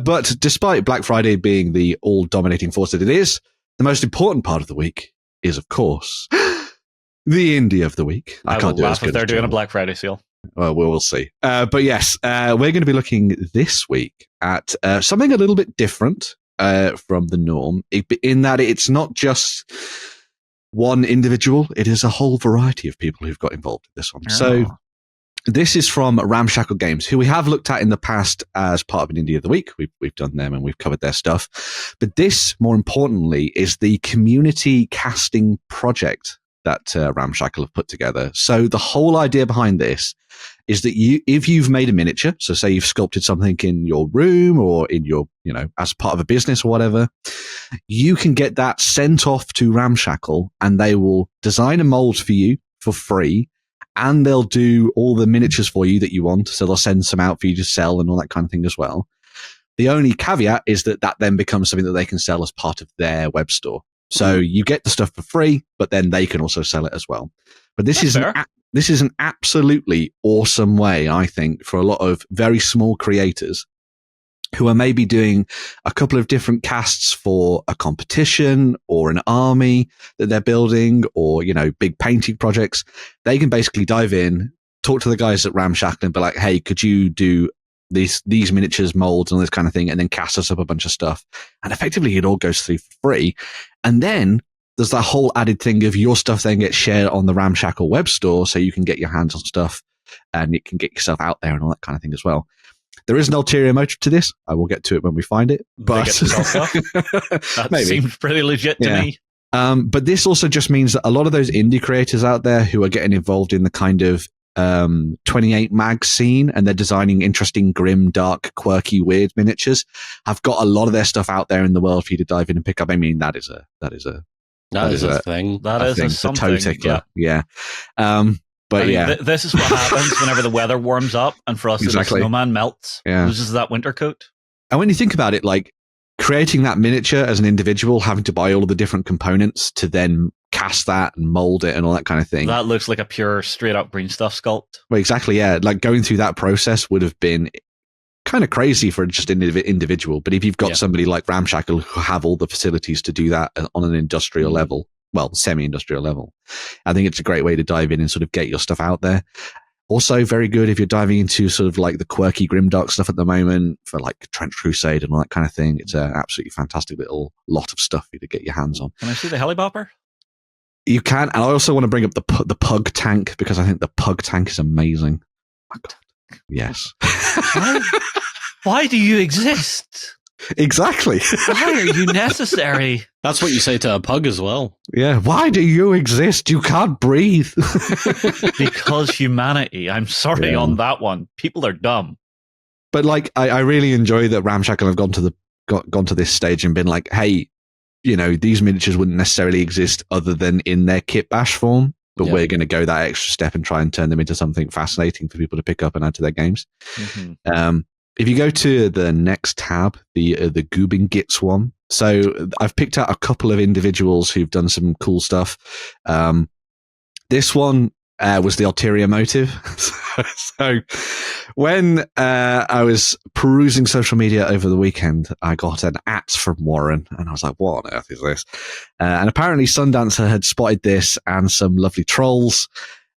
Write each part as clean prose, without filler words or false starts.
But despite Black Friday being the all-dominating force that it is, the most important part of the week is, of course, the indie of the week. I can't do it as good if they're doing a Black Friday sale. Well, we'll see. But yes, we're going to be looking this week at something a little bit different from the norm, in that it's not just one individual, it is a whole variety of people who've got involved in this one. Oh. So this is from Ramshackle Games, who we have looked at in the past as part of an Indie of the Week. We've done them and we've covered their stuff. But this, more importantly, is the community casting project that Ramshackle have put together. So the whole idea behind this is that if you've made a miniature, so say you've sculpted something in your room or in your, as part of a business or whatever, you can get that sent off to Ramshackle and they will design a mold for you for free. And they'll do all the miniatures for you that you want. So they'll send some out for you to sell and all that kind of thing as well. The only caveat is that then becomes something that they can sell as part of their web store. So you get the stuff for free, but then they can also sell it as well. But this is an absolutely awesome way, I think, for a lot of very small creators who are maybe doing a couple of different casts for a competition or an army that they're building or, big painting projects. They can basically dive in, talk to the guys at Ramshackle and be like, hey, could you do these miniatures, molds and all this kind of thing, and then cast us up a bunch of stuff. And effectively it all goes through for free. And then there's that whole added thing of your stuff then gets shared on the Ramshackle web store so you can get your hands on stuff and you can get yourself out there and all that kind of thing as well. There is an ulterior motive to this. I will get to it when we find it. But that seems pretty legit to me. But this also just means that a lot of those indie creators out there who are getting involved in the kind of 28 mag scene and they're designing interesting, grim, dark, quirky, weird miniatures have got a lot of their stuff out there in the world for you to dive in and pick up. I mean, that is a thing. That is something. Yeah. But this is what happens whenever the weather warms up and for us the snowman melts. Yeah. Loses that winter coat. And when you think about it, like creating that miniature as an individual, having to buy all of the different components to then cast that and mold it and all that kind of thing. That looks like a pure straight up green stuff sculpt. Well, exactly. Yeah. Like going through that process would have been kind of crazy for just an individual. But if you've got somebody like Ramshackle who have all the facilities to do that on an industrial level, well, semi-industrial level, I think it's a great way to dive in and sort of get your stuff out there. Also very good if you're diving into sort of like the quirky grimdark stuff at the moment for like Trench Crusade and all that kind of thing. It's an absolutely fantastic little lot of stuff for you to get your hands on. Can I see the helibopper? You can. And I also want to bring up the pug tank because I think the pug tank is amazing. Oh, God. Yes. Why do you exist? Exactly. Why are you necessary? That's what you say to a pug as well. Yeah. Why do you exist? You can't breathe. Because humanity. I'm sorry on that one. People are dumb. But like, I really enjoy that Ramshackle have gone to this stage and been like, hey, these miniatures wouldn't necessarily exist other than in their kit bash form. But we're going to go that extra step and try and turn them into something fascinating for people to pick up and add to their games. Mm-hmm. If you go to the next tab, the Goobing Gits one, so I've picked out a couple of individuals who've done some cool stuff. This one was the ulterior motive. So when I was perusing social media over the weekend, I got an @ from Warren, and I was like, what on earth is this? And apparently Sundancer had spotted this and some lovely trolls.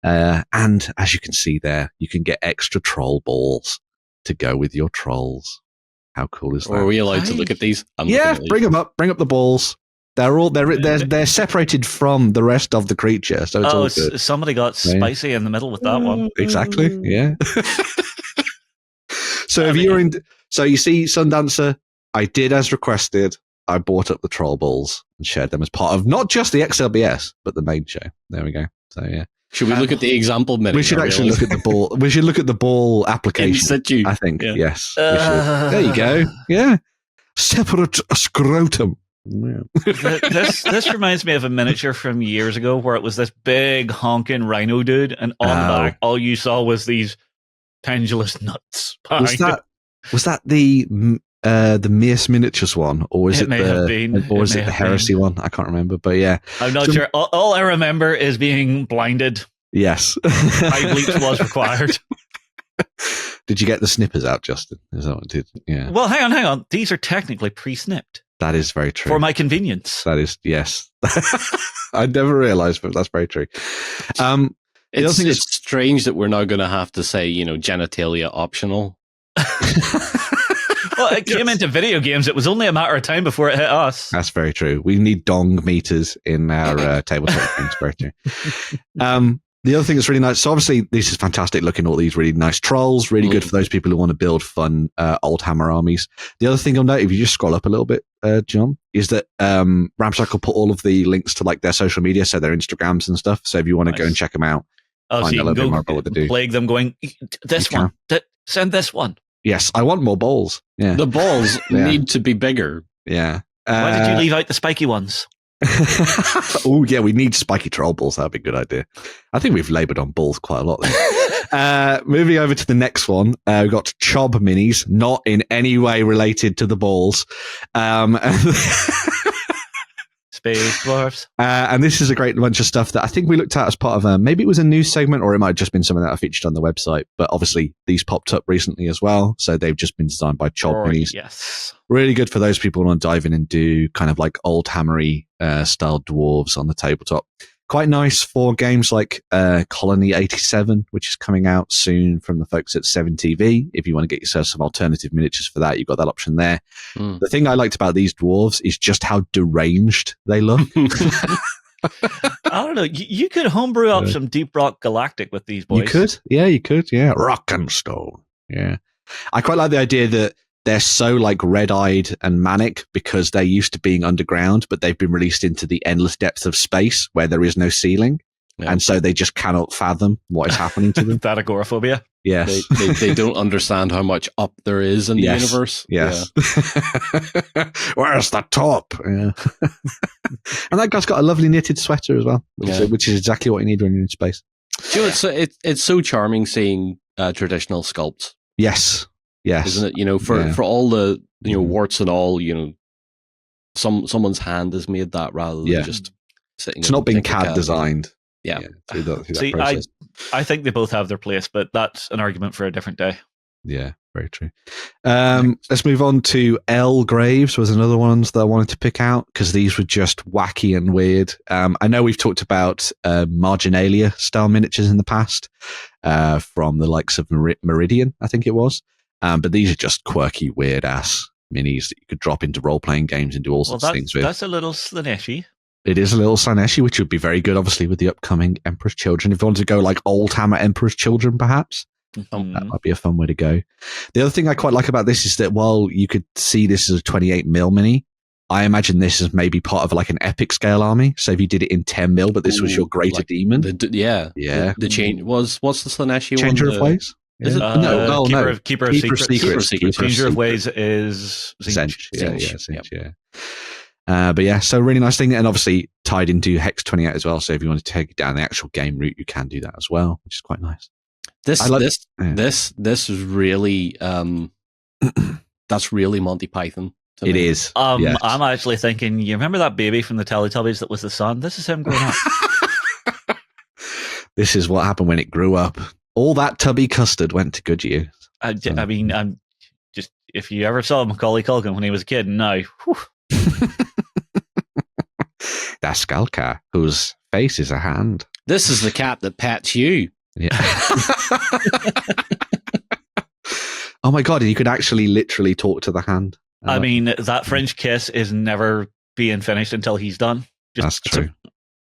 And as you can see there, you can get extra troll balls to go with your trolls. How cool is that? Are we allowed to look at these? Bring them up. Bring up the balls. They're separated from the rest of the creature, so it's all good. Somebody got spicy in the middle with that one. Exactly. Yeah. So you see, Sundancer, I did as requested. I bought up the troll balls and shared them as part of not just the XLBS, but the main show. There we go. So yeah. Should we look at the example menu? We should actually look at the ball. We should look at the ball application. I think. Yeah. Yes. There you go. Yeah. Separate scrotum. Yeah. This reminds me of a miniature from years ago where it was this big honking rhino dude, and on the back, all you saw was these pendulous nuts. Was that the Mace Miniatures one, or was it the Heresy one? I can't remember, but yeah, I'm not sure. All I remember is being blinded. Yes, eye bleach was required. Did you get the snippers out, Justin? Is that what it did? Yeah. Well, hang on. These are technically pre-snipped. That is very true. For my convenience. That is, yes. I never realized, but that's very true. It's strange that we're now going to have to say, genitalia optional. Well, it came into video games. It was only a matter of time before it hit us. That's very true. We need dong meters in our tabletop games. Very true. The other thing that's really nice, so obviously this is fantastic looking, all these really nice trolls, really good for those people who want to build fun old hammer armies. The other thing you'll note, if you just scroll up a little bit, John, is that Ramshackle put all of the links to like their social media, so their Instagrams and stuff. So if you want to go and check them out, so you can go plague them going, this one, send this one. Yes, I want more balls. Yeah. The balls need to be bigger. Yeah. Why did you leave out the spiky ones? Oh, yeah, we need spiky troll balls. That'd be a good idea. I think we've laboured on balls quite a lot there. Moving over to the next one, we've got Chob minis, not in any way related to the balls. Space dwarfs. And this is a great bunch of stuff that I think we looked at as part of maybe it was a news segment, or it might have just been something that I featured on the website. But obviously these popped up recently as well. So they've just been designed by Chob minis. Yes. Really good for those people who want to dive in and do kind of like old hammery style dwarves on the tabletop. Quite nice for games like Colony 87, which is coming out soon from the folks at 7TV. If you want to get yourself some alternative miniatures for that, you've got that option there. The thing I liked about these dwarves is just how deranged they look. I don't know. You could homebrew up some Deep Rock Galactic with these boys. You could. Yeah, you could. Yeah. Rock and stone. Yeah. I quite like the idea that they're so like red-eyed and manic because they're used to being underground, but they've been released into the endless depth of space where there is no ceiling. Yeah. And so they just cannot fathom what is happening to them. That agoraphobia. Yes. They don't understand how much up there is in the universe. Yes. Yeah. Where's the top? Yeah. And that guy's got a lovely knitted sweater as well, which is exactly what you need when you're in space. You know, it's so charming seeing traditional sculpts. Yes. Yes. Isn't it? For all the warts and all, someone's hand has made that rather than just sitting. It's not been CAD designed. Yeah. Through that See, process. I think they both have their place, but that's an argument for a different day. Yeah, very true. Let's move on to L Graves was another one that I wanted to pick out because these were just wacky and weird. I know we've talked about Marginalia style miniatures in the past from the likes of Meridian, I think it was. But these are just quirky, weird ass minis that you could drop into role playing games and do all sorts of things with. That's a little Slaneshi. It is a little Slaneshi, which would be very good, obviously, with the upcoming Emperor's Children. If you want to go like Old Hammer Emperor's Children, perhaps, that might be a fun way to go. The other thing I quite like about this is that while you could see this as a 28mm mini, I imagine this is maybe part of like an epic scale army. So if you did it in 10mm, but this was your greater demon. The change what's the Slaneshi Changer one? of Ways? Is it? No. Keeper of Secrets. Changer of Ways is Zinch. Yeah. But yeah, so really nice thing, and obviously tied into Hex 28 as well. So if you want to take it down the actual game route, you can do that as well, which is quite nice. This is really that's really Monty Python. It is. Yes. I'm actually thinking, you remember that baby from the Teletubbies that was the son? This is him growing up. This is what happened when it grew up. All that tubby custard went to good use. I mean, I'm just, if you ever saw Macaulay Culkin when he was a kid, now. That Skulker, whose face is a hand. This is the cat that pats you. Yeah. Oh my god, you could actually literally talk to the hand. I mean, that French kiss is never being finished until he's done. That's true.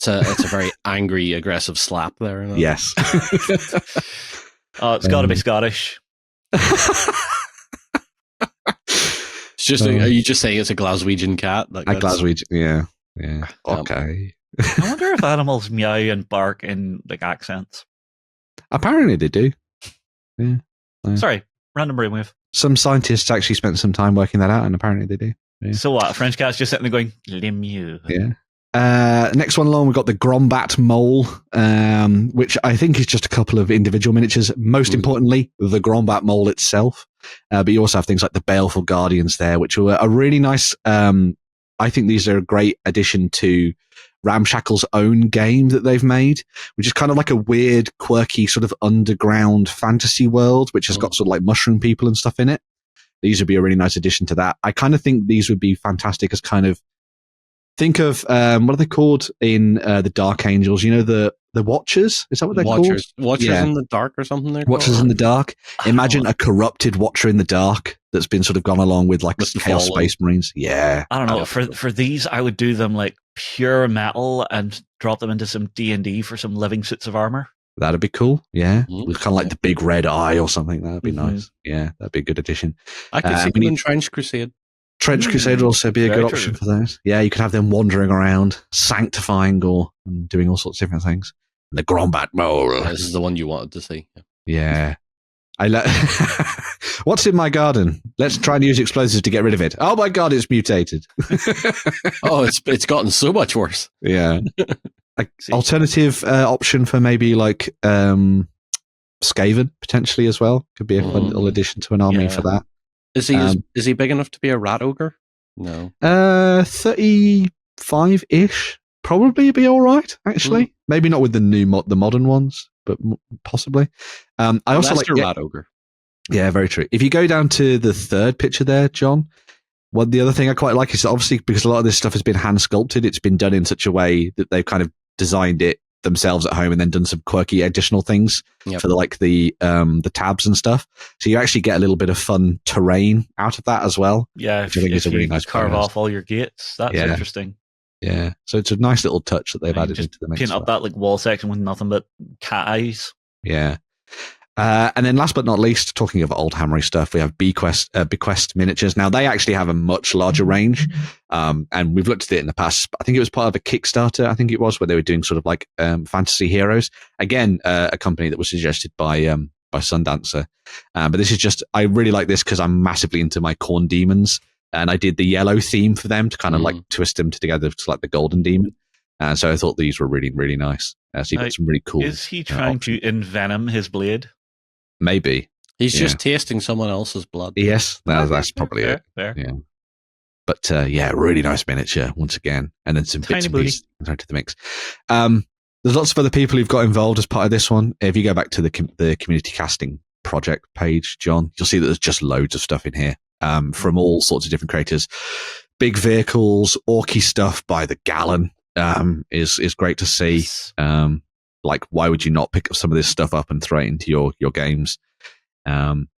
It's a very angry, aggressive slap there. Yes. It's got to be Scottish. It's just. Are you just saying it's a Glaswegian cat? A Glaswegian, yeah. Okay. I wonder if animals meow and bark in like accents. Apparently they do. Yeah. Sorry, random brainwave. Some scientists actually spent some time working that out, and apparently they do. Yeah. So what? A French cat's just sitting there going, "Le mieux." Yeah. Next one along, we've got the Grombat Mole, which I think is just a couple of individual miniatures. Most importantly, the Grombat Mole itself. But you also have things like the Baleful Guardians there, which are a really nice. I think these are a great addition to Ramshackle's own game that they've made, which is kind of like a weird, quirky sort of underground fantasy world, which has got sort of like mushroom people and stuff in it. These would be a really nice addition to that. I kind of think these would be fantastic as kind of, think of, what are they called in the Dark Angels? You know, the Watchers? Is that what they're called? Watchers in the Dark or something? Watchers in the Dark. Imagine a corrupted Watcher in the Dark that's been sort of gone along with like Chaos Space Marines. Yeah. I don't know. For these, I would do them like pure metal and drop them into some D&D for some living suits of armor. That'd be cool. Yeah. With kind of like the big red eye or something. That'd be nice. Yeah. That'd be a good addition. I could see them in Trench Crusade. Trench Crusade would also be a good option for those. Yeah, you could have them wandering around, sanctifying or and doing all sorts of different things. And the Grombat Mole. This is the one you wanted to see. Yeah. What's in my garden? Let's try and use explosives to get rid of it. Oh my god, it's mutated. It's gotten so much worse. Yeah. Alternative option for maybe like Skaven potentially as well. Could be a fun little addition to an army for that. Is he big enough to be a rat ogre? No. 35-ish. Probably be all right, actually. Maybe not with the modern ones, but possibly. I also like rat ogre. Yeah, very true. If you go down to the third picture there, John, the other thing I quite like is that obviously because a lot of this stuff has been hand sculpted, it's been done in such a way that they've kind of designed it themselves at home and then done some quirky additional things for the tabs and stuff. So you actually get a little bit of fun terrain out of that as well. Yeah, if you really nice carve off all your gates, that's interesting. Yeah, so it's a nice little touch that they've added into the mix. Paint up that like wall section with nothing but cat eyes. Yeah. And then last but not least, talking of old hammery stuff, we have Bequest miniatures. Now they actually have a much larger range. And we've looked at it in the past. I think it was part of a Kickstarter. I think it was where they were doing sort of like, fantasy heroes. Again, a company that was suggested by Sundancer. But this is just, I really like this because I'm massively into my Khorne demons. And I did the yellow theme for them to kind of like twist them together to like the golden demon. And so I thought these were really, really nice. So you've got some really cool. Is he trying to envenom his blade? Maybe. He's just tasting someone else's blood. Yes, that's probably it. Fair. Yeah. But really nice miniature once again. And then some bits and pieces into the mix. There's lots of other people who've got involved as part of this one. If you go back to the community casting project page, John, you'll see that there's just loads of stuff in here from all sorts of different creators. Big vehicles, orky stuff by the gallon is great to see. Like, why would you not pick some of this stuff up and throw it into your games?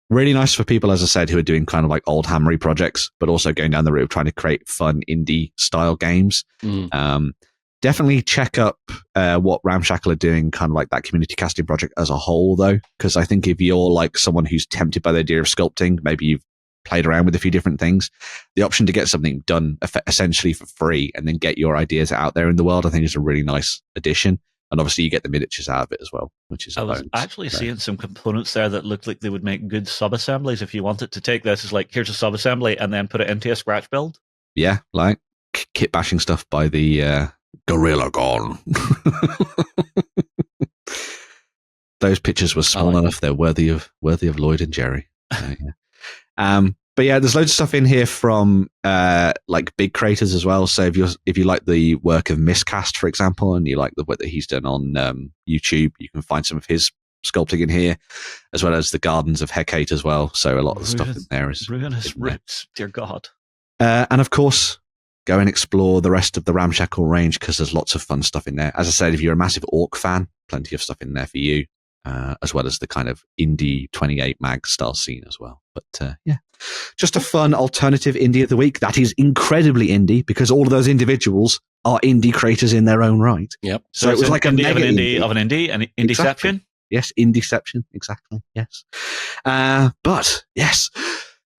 Really nice for people, as I said, who are doing kind of like old hammery projects, but also going down the route of trying to create fun indie style games. Definitely check up what Ramshackle are doing, kind of like that community casting project as a whole, though, because I think if you're like someone who's tempted by the idea of sculpting, maybe you've played around with a few different things, the option to get something done essentially for free and then get your ideas out there in the world, I think is a really nice addition. And obviously you get the miniatures out of it as well, which is a bonus. I was actually seeing some components there that looked like they would make good sub-assemblies if you wanted to take this as like, here's a sub-assembly and then put it into a scratch build. Yeah, like kit bashing stuff by the Gorilla Gone. Those pictures were small enough; they're worthy of Lloyd and Jerry. But yeah, there's loads of stuff in here from like big creators as well. So if you like the work of Miscast, for example, and you like the work that he's done on YouTube, you can find some of his sculpting in here, as well as the Gardens of Hecate as well. So a lot of the stuff in there is ruinous roots. Dear God. And of course, go and explore the rest of the Ramshackle range because there's lots of fun stuff in there. As I said, if you're a massive Orc fan, plenty of stuff in there for you. As well as the kind of indie 28 mag style scene as well. But yeah, just a fun alternative indie of the week. That is incredibly indie because all of those individuals are indie creators in their own right. Yep. So it was like a mega indie of an indie, an indieception. Exactly. Yes, indieception. Exactly. Yes. But yes,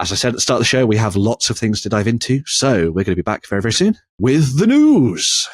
as I said at the start of the show, we have lots of things to dive into. So we're going to be back very, very soon with the news.